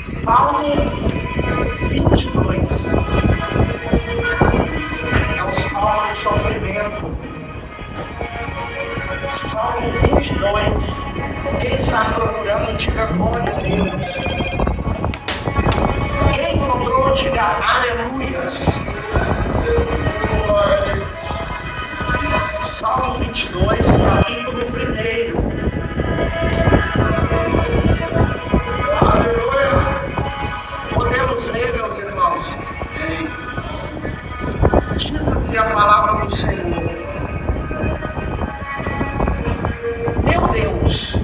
Salmo 22 é o salmo do sofrimento. Salmo 22, quem está procurando, diga glória a Deus. Quem encontrou, diga aleluias. Salmo 22, capítulo 1. Podemos ler, meus irmãos? Diz assim a palavra do Senhor: Meu Deus,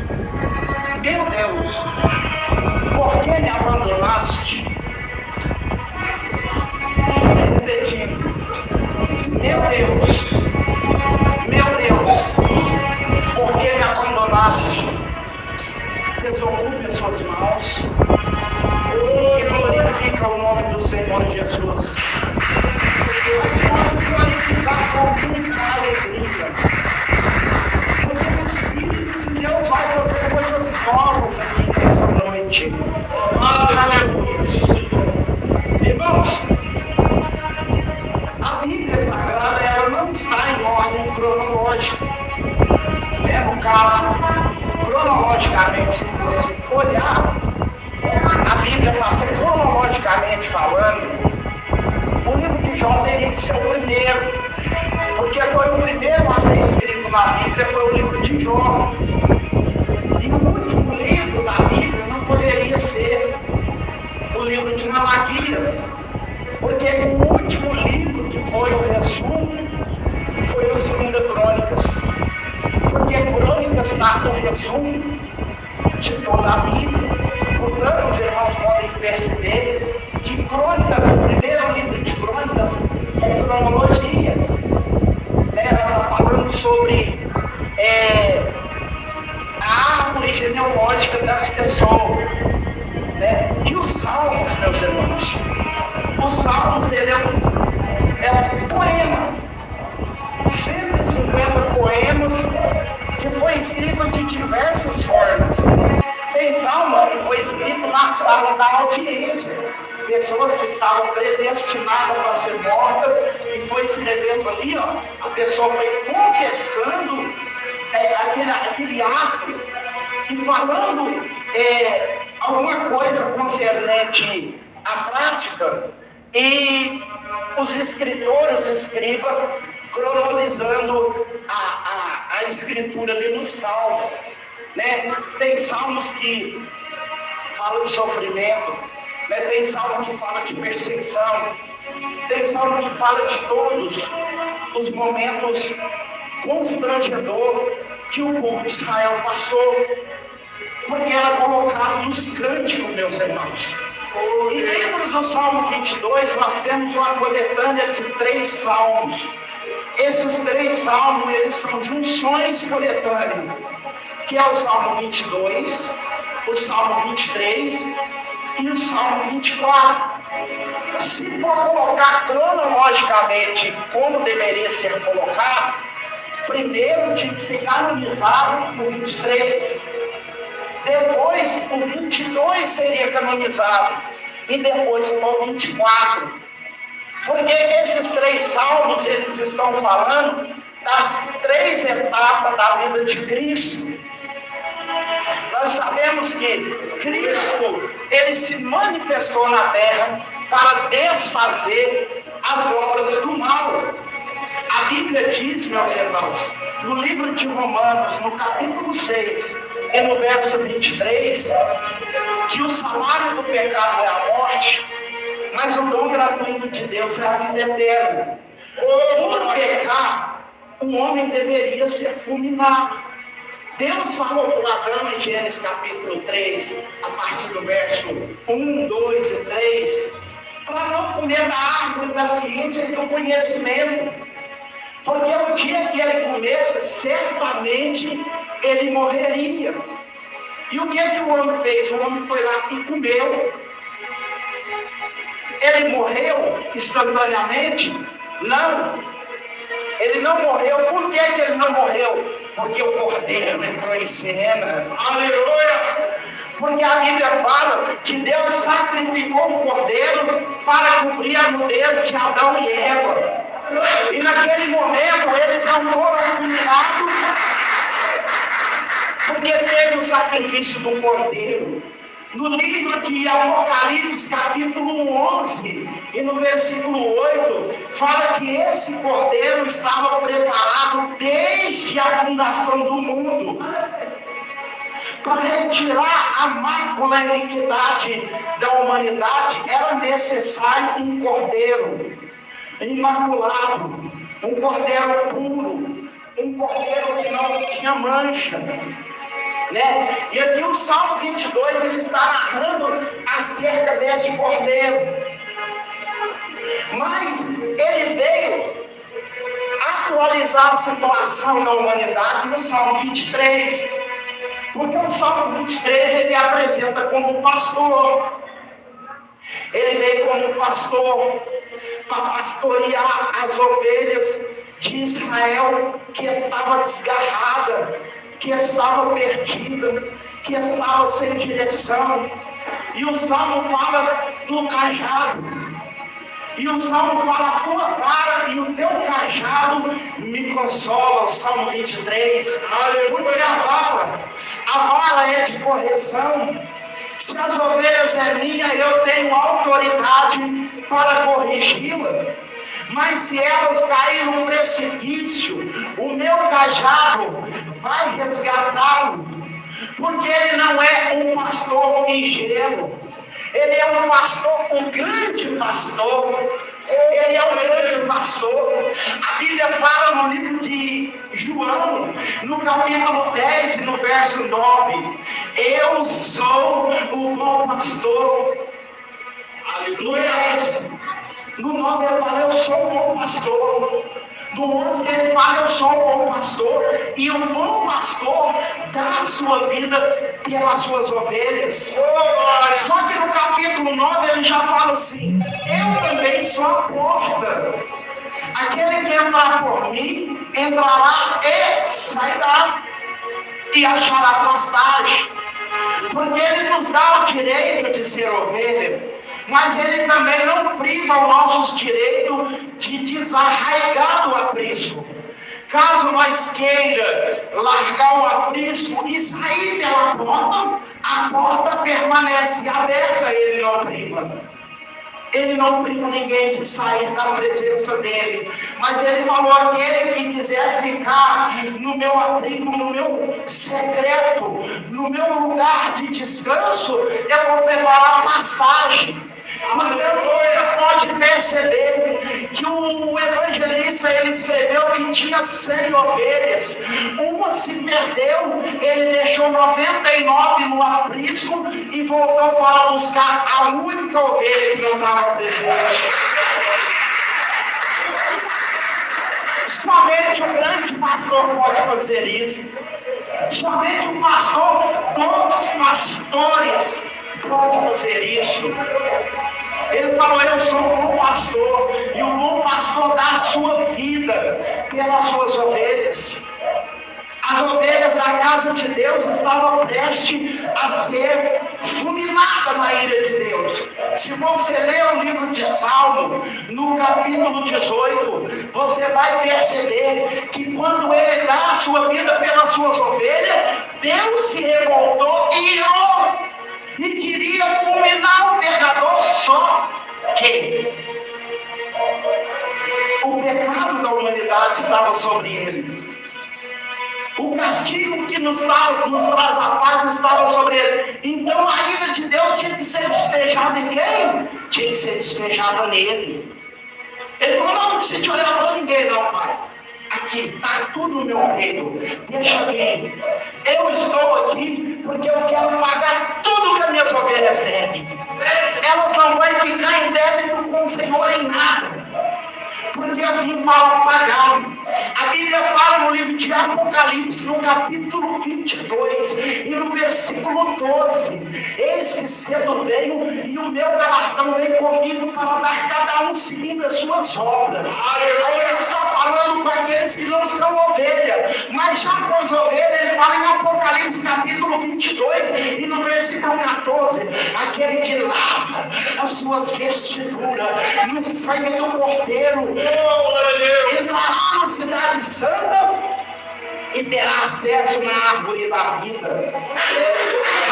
por que me abandonaste? Repetindo: Meu Deus, por que me abandonaste? Desocupe suas mãos e glorifica o nome do Senhor Jesus. Mas pode glorificar com muita alegria, porque o Espírito de Deus vai fazer coisas novas aqui nessa noite. Aleluia. Irmãos, a Bíblia Sagrada ela não está em ordem cronológica. No caso, cronologicamente, se você olhar, a Bíblia passa cronologicamente falando, o livro de Jó teria que ser o primeiro, porque foi o primeiro a ser escrito na Bíblia, foi o livro de Jó. E o último livro da Bíblia não poderia ser o livro de Malaquias, porque o último livro que foi o resumo foi o 2 Crônicas, porque Crônicas trata o resumo de toda a Bíblia. Portanto, os irmãos podem perceber que Crônicas, o primeiro livro de Crônicas, é cronologia. Ela está falando sobre a árvore genealógica das pessoas. E os Salmos, meus irmãos, os Salmos ele é um poema, 150 poemas que foi escrito de diversas formas. Tem salmos que foi escrito na sala da audiência, pessoas que estavam predestinadas para ser mortas, e foi escrevendo ali, a pessoa foi confessando aquele ato e falando alguma coisa concernente à prática, e os escritores, os escribas, cronologizando a escritura ali no salmo. Tem salmos que falam de sofrimento, tem salmo que fala de perseguição, tem salmo que fala de todos os momentos constrangedores que o povo de Israel passou, porque era colocado nos cânticos, meus irmãos. E dentro do Salmo 22 nós temos uma coletânea de 3 salmos. Esses 3 salmos, eles são junções coletâneas, que é o Salmo 22, o Salmo 23 e o Salmo 24. Se for colocar cronologicamente como deveria ser colocado, primeiro tinha que ser canonizado o 23, depois o 22 seria canonizado e depois o 24. Porque esses 3 salmos, eles estão falando das 3 etapas da vida de Cristo. Nós sabemos que Cristo, ele se manifestou na terra para desfazer as obras do mal. A Bíblia diz, meus irmãos, no livro de Romanos, no capítulo 6, e no verso 23, que o salário do pecado é a morte, mas o dom gratuito de Deus é a vida eterna. Por pecar, o homem deveria ser fulminado. Deus falou para Adão em Gênesis capítulo 3, a partir do verso 1, 2 e 3, para não comer da árvore da ciência e do conhecimento, porque o dia que ele comesse, certamente ele morreria. E o que é que o homem fez? O homem foi lá e comeu. Ele morreu instantaneamente? Não. Ele não morreu. Por que ele não morreu? Porque o Cordeiro entrou em cena. Aleluia! Porque a Bíblia fala que Deus sacrificou um cordeiro para cobrir a nudez de Adão e Eva. E naquele momento eles não foram fulminados, porque teve o sacrifício do cordeiro. No livro de Apocalipse, capítulo 11, e no versículo 8, fala que esse cordeiro estava preparado desde a fundação do mundo, para retirar a mácula e a iniquidade da humanidade. Era necessário um cordeiro imaculado, um cordeiro puro, um cordeiro que não tinha mancha. E aqui o Salmo 22 ele está narrando acerca desse cordeiro, mas ele veio atualizar a situação da humanidade no Salmo 23, porque o Salmo 23 ele apresenta como pastor. Ele veio como pastor para pastorear as ovelhas de Israel que estava desgarrada, que estava perdida, que estava sem direção. E o Salmo fala do cajado. E o Salmo fala: a tua vara e o teu cajado me consolam. Salmo 23. Porque a vara é de correção. Se as ovelhas é minha, eu tenho autoridade para corrigi-la. Mas se elas caírem no precipício, o meu cajado vai resgatá-lo. Porque ele não é um pastor ingênuo. Ele é um pastor, um grande pastor. Ele é um grande pastor. A Bíblia fala no livro de João, no capítulo 10 e no verso 9: eu sou o bom pastor. No 9 ele fala: eu sou o bom pastor. No 11 ele fala: eu sou o bom pastor. E o bom pastor dá a sua vida pelas suas ovelhas. Só que no capítulo 9 ele já fala assim: eu também sou a porta. Aquele que entrar por mim, entrará e sairá, e achará pastagem. Porque ele nos dá o direito de ser ovelha, mas ele também não priva os nossos direitos de desarraigar do aprisco. Caso nós queira largar o aprisco e sair pela porta, a porta permanece aberta, ele não priva. Ele não priva ninguém de sair da presença dele. Mas ele falou: aquele que quiser ficar no meu abrigo, no meu secreto, no meu lugar de descanso, eu vou preparar pastagem. Você pode perceber que o evangelista ele escreveu que tinha 100 ovelhas. Uma se perdeu, ele deixou 99 no aprisco e voltou para buscar a única ovelha que não estava presente. Somente o grande pastor pode fazer isso. Somente o pastor dos pastores pode fazer isso. Ele falou: eu sou um bom pastor, e o bom pastor dá a sua vida pelas suas ovelhas. As ovelhas da casa de Deus estavam prestes a ser fulminadas na ira de Deus. Se você ler o livro de Salmo, no capítulo 18, você vai perceber que quando ele dá a sua vida pelas suas ovelhas, Deus se revoltou e irou. E queria fulminar o pecador, só que o pecado da humanidade estava sobre ele. O castigo que nos traz a paz estava sobre ele. Então a ira de Deus tinha que ser despejada em quem? Tinha que ser despejada nele. Ele falou: não precisa de olhar para ninguém não, pai. Aqui está tudo no meu reino. Deixa vir. Eu estou aqui porque eu quero pagar tudo que as minhas ovelhas devem. Elas não vão ficar em débito com o Senhor em nada, porque eu vim para pagar. A Bíblia fala no livro de Apocalipse, no capítulo 22 e no versículo 12: eis que cedo venho e o meu galardão vem comigo para dar cada um segundo as suas obras. Aí ele está falando com aqueles que não são ovelha, mas já com as ovelhas ele fala em Apocalipse capítulo 22 e no versículo 14: aquele que lava nas suas vestiduras, no sangue do Cordeiro, entrará na cidade santa e terá acesso na árvore da vida.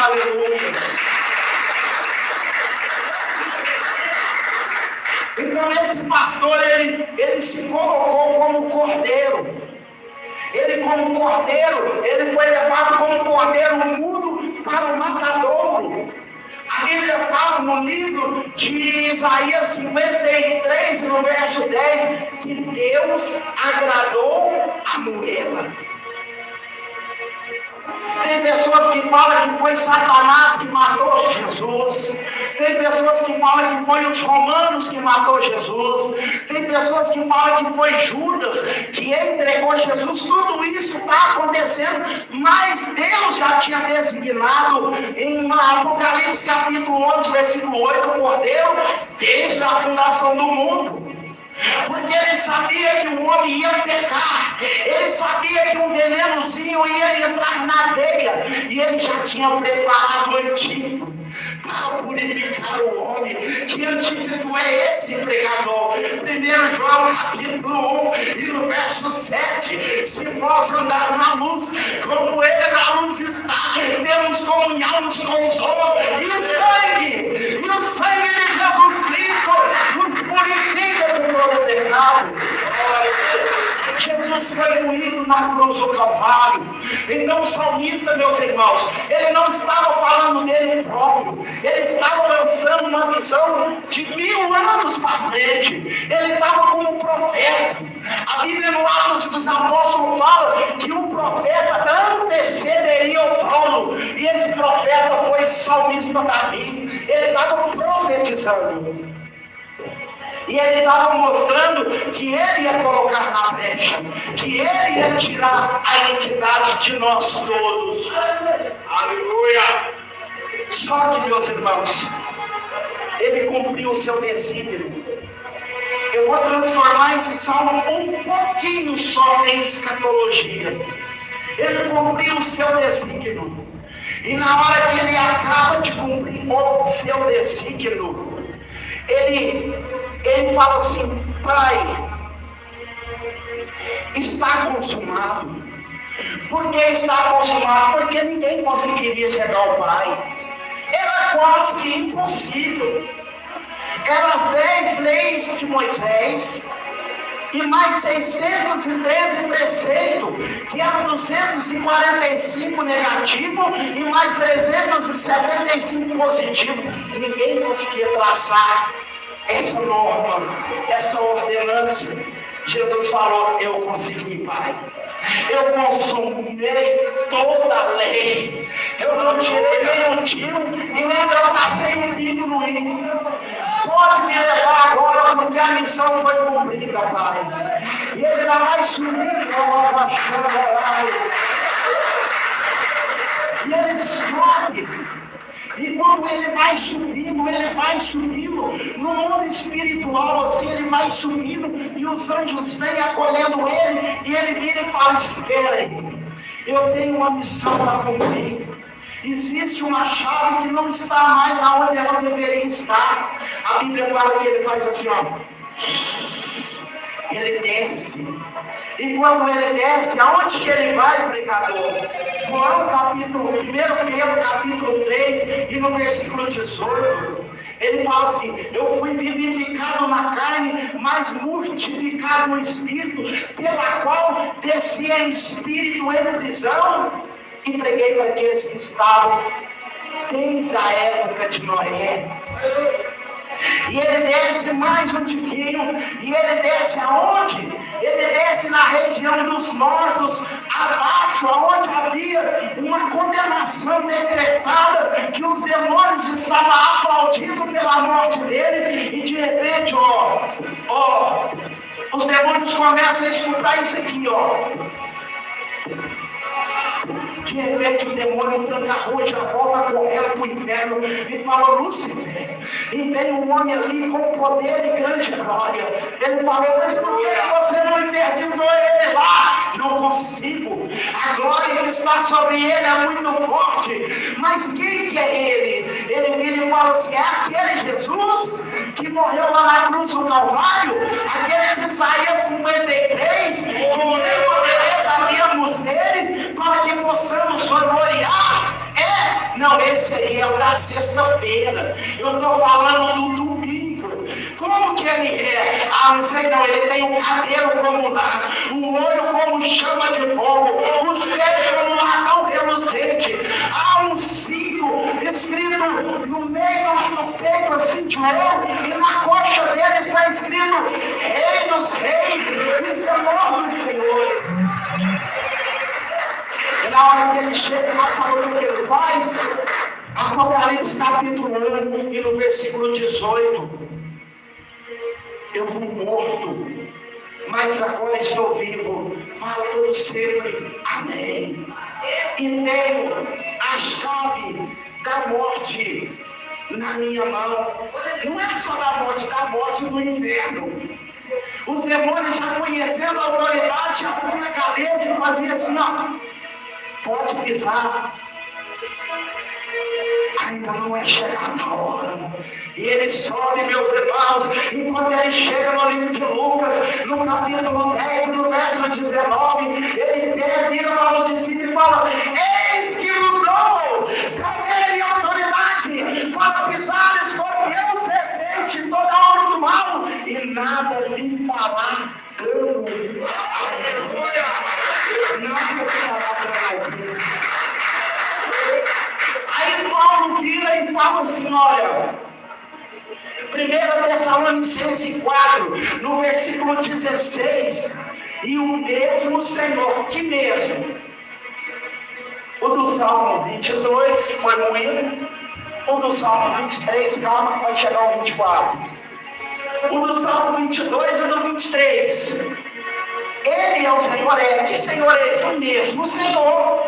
Aleluia. Então esse pastor, ele se colocou como cordeiro. Ele como cordeiro, ele foi levado como cordeiro mudo para o matadouro. A Bíblia fala no livro de Isaías 53, no verso 10, que Deus agradou a moela. Tem pessoas que falam que foi Satanás que matou Jesus. Tem pessoas que falam que foi os romanos que matou Jesus. Tem pessoas que falam que foi Judas que entregou Jesus. Tudo isso está acontecendo, mas Deus já tinha designado em Apocalipse capítulo 11, versículo 8, o Cordeiro desde a fundação do mundo. Porque ele sabia que o homem ia pecar, ele sabia que um venenozinho ia entrar na veia, e ele já tinha preparado o antídoto para purificar o homem. Que antídoto é esse, pregador? 1 João capítulo 1 e no verso 7: se nós andar na luz, como ele na luz está, temos comunhão uns com os outros, e o sangue de Jesus Cristo nos purifica de todo pecado. Jesus foi moído na cruz do Calvário. Então o salmista, meus irmãos, ele não estava falando dele próprio, ele estava lançando uma visão de 1000 anos para frente. Ele estava como profeta. A Bíblia no Atos dos Apóstolos fala que o profeta antecederia o trono, e esse profeta foi o salmista Davi. Ele estava profetizando. E ele estava mostrando que ele ia colocar na brecha, que ele ia tirar a iniquidade de nós todos. Aleluia! Só que, meus irmãos, ele cumpriu o seu desígnio. Eu vou transformar esse salmo um pouquinho só em escatologia. Ele cumpriu o seu desígnio. E na hora que ele acaba de cumprir o seu desígnio, ele fala assim: Pai, está consumado. Por que está consumado? Porque ninguém conseguiria chegar ao Pai. Era quase que impossível. Eram as 10 leis de Moisés e mais 613 preceitos, que eram 245 negativos e mais 375 positivos. Ninguém conseguia traçar essa norma, essa ordenança. Jesus falou: eu consegui, Pai. Eu consumei toda a lei. Eu não tirei nem um tiro e nem eu passei um pingo no rio. Pode me levar agora, porque a missão foi cumprida, Pai. E ele ainda vai subir, e ele sobe. E quando ele vai subindo no mundo espiritual, assim, ele vai subindo, e os anjos vêm acolhendo ele, e ele vira e fala: espera aí, eu tenho uma missão para cumprir. Existe uma chave que não está mais aonde ela deveria estar. A Bíblia fala que ele faz assim, ó. Ele desce. E quando ele desce, aonde que ele vai, pregador? João capítulo 1 Pedro capítulo 3 e no versículo 18, ele fala assim: eu fui vivificado na carne, mas mortificado no espírito, pela qual desci em espírito em prisão, e preguei para aqueles que estavam desde a época de Noé. E ele desce mais um tiquinho, e ele desce aonde? Ele desce na região dos mortos, abaixo, aonde havia uma condenação decretada, que os demônios estavam aplaudindo pela morte dele, e de repente, os demônios começam a escutar isso aqui, De repente o demônio tranca a rua, já volta correndo para o inferno e fala: Lúcifer, E veio um homem ali com poder e grande glória. Ele falou: mas por que você não interditou ele lá? Não consigo. A glória que está sobre ele é muito forte. Mas quem que é ele? Ele vira e fala assim: é aquele Jesus que morreu lá na cruz do Calvário, aquele de Isaías 53, que nem poderes havíamos nele, para que possamos gloriar. Não, esse aí é o da sexta-feira. Eu estou falando do domingo. Como que ele é? Não sei não, ele tem um cabelo como lá, o olho como chama de fogo, os pés como latão reluzente. Há um signo escrito no meio do peito assim de ouro, e na coxa dele está escrito Rei dos Reis e Senhor dos Senhores. E na hora que ele chega, nós sabemos o que ele faz? Apocalipse capítulo 1 e no versículo 18. Eu fui morto, mas agora estou vivo para todo sempre. Amém. E tenho a chave da morte na minha mão. Não é só da morte do inferno. Os demônios, já conhecendo a autoridade, já punha a cabeça e fazia assim, ó. Pode pisar. Ainda não é chegada a hora. E ele sobe, meus irmãos, e quando ele chega no livro de Lucas, no capítulo 10, no verso 19, ele pega, vira para os discípulos e fala: eis que vos dou poder e autoridade para pisar escorpião, serpente, toda a obra do mal, e nada lhe fará dano. Nada lhe fará dano. Aí Paulo vira e fala assim, olha, 1 Tessalonicenses 4, no versículo 16, e o mesmo Senhor, que mesmo? O do Salmo 22, que foi moído, o do Salmo 23, calma que vai chegar ao 24, o do Salmo 22 e do 23, ele é o Senhor, que Senhor é esse? O mesmo Senhor.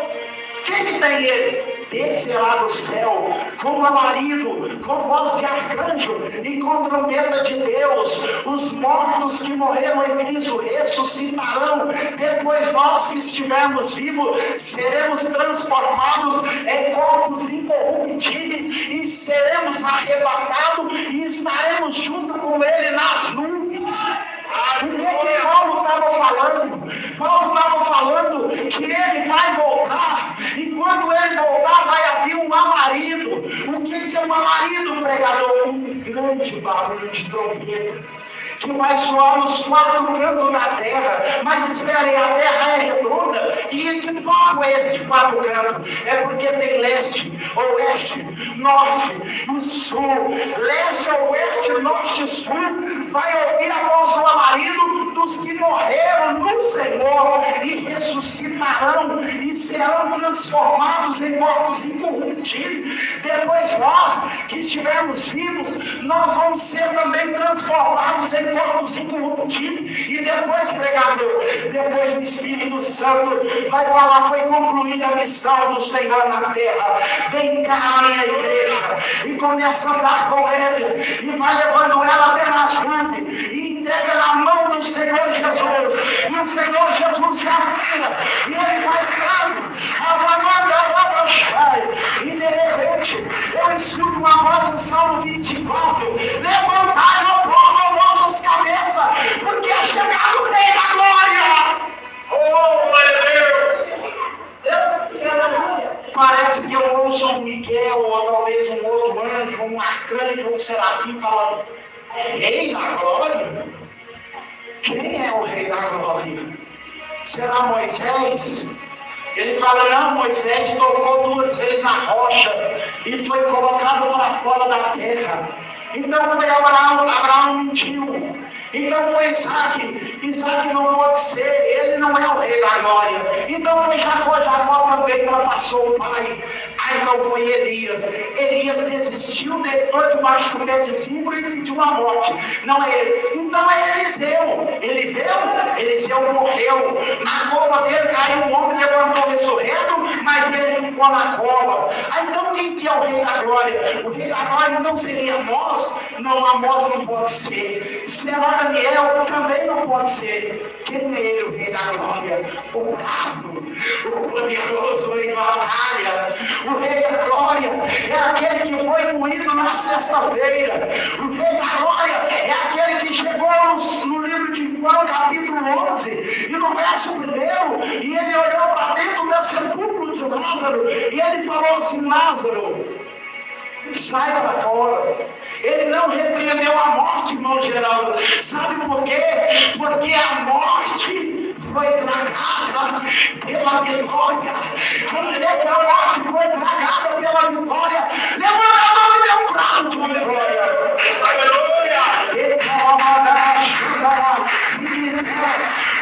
Quem que tem ele? Descerá do céu com alarido, com voz de arcanjo e com trombeta de Deus. Os mortos que morreram em Cristo ressuscitarão. Depois nós que estivermos vivos seremos transformados em corpos incorruptíveis e seremos arrebatados e estaremos junto com ele nas nuvens. O que Paulo estava falando? Paulo estava falando que ele vai voltar, e quando ele voltar vai haver um alarido. O que é um alarido, pregador? Um grande barulho de trombeta, que vai soar nos quatro cantos da terra. Mas esperem, a terra é redonda. E que papo é esse de quatro cantos? É porque tem leste, oeste, norte e sul. Leste, oeste, norte e sul. Vai ouvir a voz do alarido dos que morreram no Senhor e ressuscitarão e serão transformados em corpos incorruptíveis. Depois nós que estivermos vivos, nós vamos ser também transformados em corpos incorruptíveis. E depois, pregador, depois o Espírito Santo vai falar: foi concluída a missão do Senhor na terra. Vem cá, minha igreja, e começa a andar com ele, e vai levando ela até nas nuvens, e entrega na mão do Senhor Jesus. E o Senhor Jesus se avira, e ele vai ficando, e de repente eu escuto uma voz do Salmo 24: levantai, ó povo, as vossas cabeças, porque é chegado o Rei da Glória. Oh, glória a Deus! Parece que eu ouço um Miguel, ou talvez um outro anjo, um arcanjo, um serafim falando: Rei da Glória? Quem é o Rei da Glória? Será Moisés? Ele fala: não, Moisés tocou 2 vezes na rocha e foi colocado para fora da terra. Então foi Abraão, Abraão mentiu. Então foi Isaac, Isaac não pode ser, ele não é o Rei da Glória. Então foi Jacó, Jacó também ultrapassou o pai. Aí então foi Elias, Elias desistiu, deitou debaixo do pé de zimbro e pediu a morte. Não é ele. Então é Eliseu. Eliseu morreu. Na cova dele caiu um homem, levantou ressurreto, mas ele ficou na cova. Aí então quem que é é o Rei da Glória? O Rei da Glória não seria Amós? Não, Amós não pode ser. Será Daniel? Também não pode ser. Quem é ele, o Rei da Glória? O bravo, o poderoso em batalha. O Rei da Glória é aquele que foi moído na sexta-feira. O Rei da Glória é aquele que chegou no livro de João, capítulo 11, e no verso 1, e ele olhou para dentro do sepulcro de Lázaro, e ele falou assim: Lázaro, sai para fora. Ele não repreendeu a morte, irmão Geraldo. Sabe por quê? Porque a morte foi tragada pela vitória. Quem crê que a morte foi tragada pela vitória, levanta a mão e dê um brado de vitória.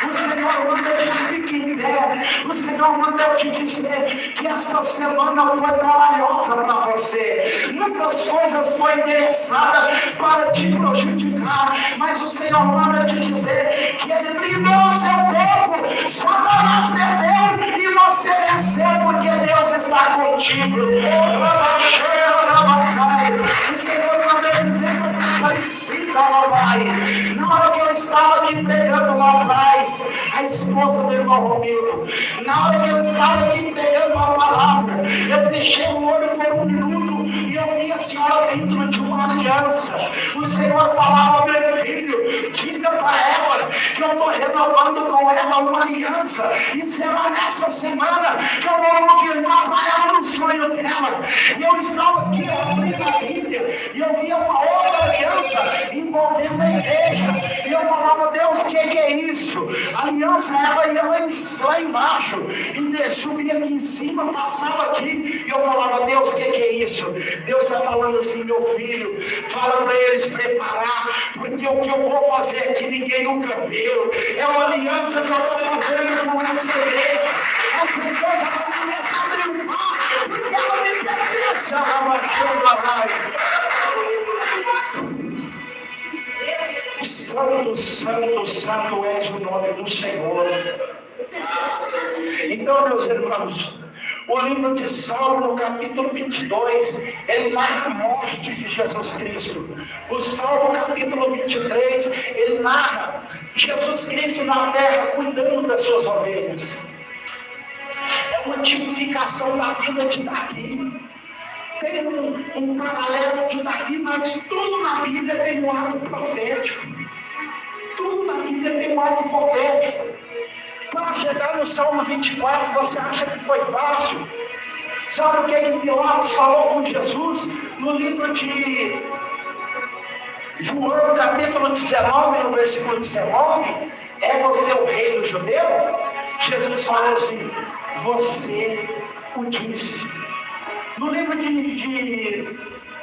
O Senhor manda eu te fique em pé. O Senhor manda eu te dizer que essa semana foi trabalhosa para você. Muitas coisas foram endereçadas para te prejudicar, mas o Senhor manda te dizer que Ele blindou o seu corpo. Satanás perdeu e você venceu, porque Deus está contigo. O Senhor manda dizer que parecida lá vai. Na hora que eu estava aqui pregando lá atrás, a esposa do irmão Romildo, na hora que eu estava aqui pregando a palavra, eu fechei o olho por um minuto e eu vi a senhora dentro de uma aliança. O Senhor falava: meu filho, diga para ela que eu estou renovando com ela uma aliança, e será nessa semana que eu vou confirmar para ela no sonho dela. E eu estava aqui abrindo a Bíblia e eu via uma outra aliança envolvendo a igreja, e eu falava: Deus, o que é isso? A aliança, ela ia lá embaixo e subia aqui em cima, passava aqui, e eu falava: Deus, o que é isso? Deus está falando assim: meu filho, fala para eles preparar, porque o que eu vou fazer aqui ninguém nunca viu. É uma aliança que eu estou fazendo com essa igreja. Essa igreja vai começar a triunfar, porque ela me pertence. Ela baixando a live. Santo, santo, santo és o nome do Senhor. Então, meus irmãos, o livro de Salmo, no capítulo 22, ele narra a morte de Jesus Cristo. O Salmo, capítulo 23, ele narra Jesus Cristo na terra, cuidando das suas ovelhas. É uma tipificação da vida de Davi. Tem um paralelo de Davi, mas tudo na Bíblia tem um ato profético. Tudo na Bíblia tem um ato profético. Para chegar no Salmo 24, você acha que foi fácil? Sabe o que Pilatos falou com Jesus no livro de João, capítulo 19, no versículo 19? É você o rei do judeu? Jesus falou assim: você o disse. No livro de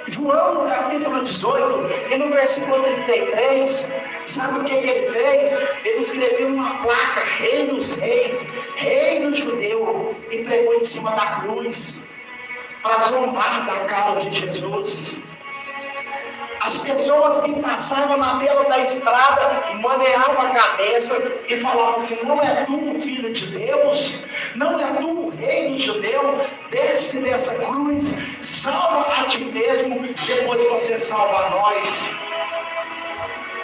João, no capítulo 18, e no versículo 33, sabe o que ele fez? Ele escreveu uma placa: Rei dos Reis, Rei do Judeu, e pregou em cima da cruz, para zombar da cara de Jesus. As pessoas que passavam na beira da estrada maneavam a cabeça e falavam assim: não é tu o filho de Deus? Não é tu o rei do judeu? Desce dessa cruz, salva a ti mesmo, depois você salva a nós.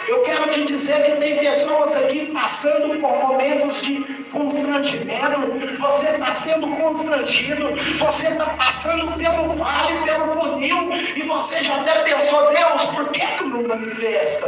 Eu quero te dizer que tem pessoas aqui passando por momentos de constrangimento. Você está sendo constrangido, você está passando pelo vale, pelo funil, e você já até pensou: Deus, por que tu não manifesta?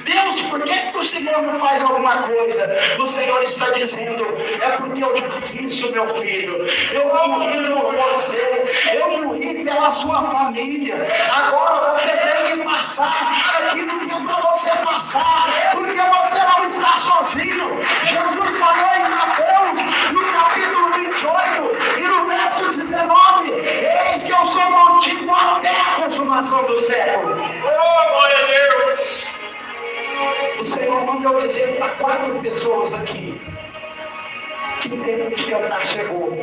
Deus, por que o Senhor não faz alguma coisa? O Senhor está dizendo: é porque eu já fiz o meu filho. Eu morri por você, eu morri pela sua família. Agora você tem que passar aquilo que é para você passar, porque você não está sozinho. Jesus falou em Mateus, no capítulo 28 e no verso 19: eis que eu sou contigo até a consumação do século. Oh, glória a Deus! O Senhor mandou dizer para 4 pessoas aqui que o tempo de cantar chegou.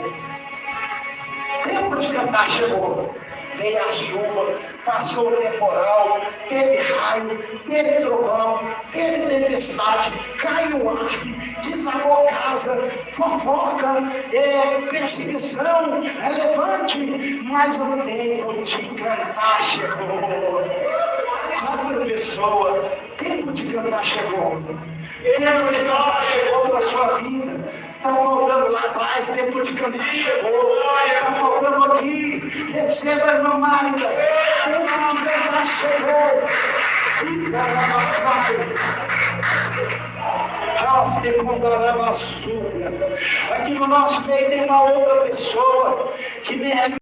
O tempo de cantar chegou. Veio a chuva, passou o temporal, teve raio, teve trovão, teve tempestade, caiu ar, desabou casa, fofoca, perseguição, levante, mas o tempo de cantar chegou. Cada pessoa, tempo de cantar chegou. Tempo de cantar chegou na sua vida. Está faltando lá atrás, tempo de cantar chegou. Está faltando aqui, receba, irmã Magda. Tempo de cantar chegou. Aqui no nosso meio tem uma outra pessoa que me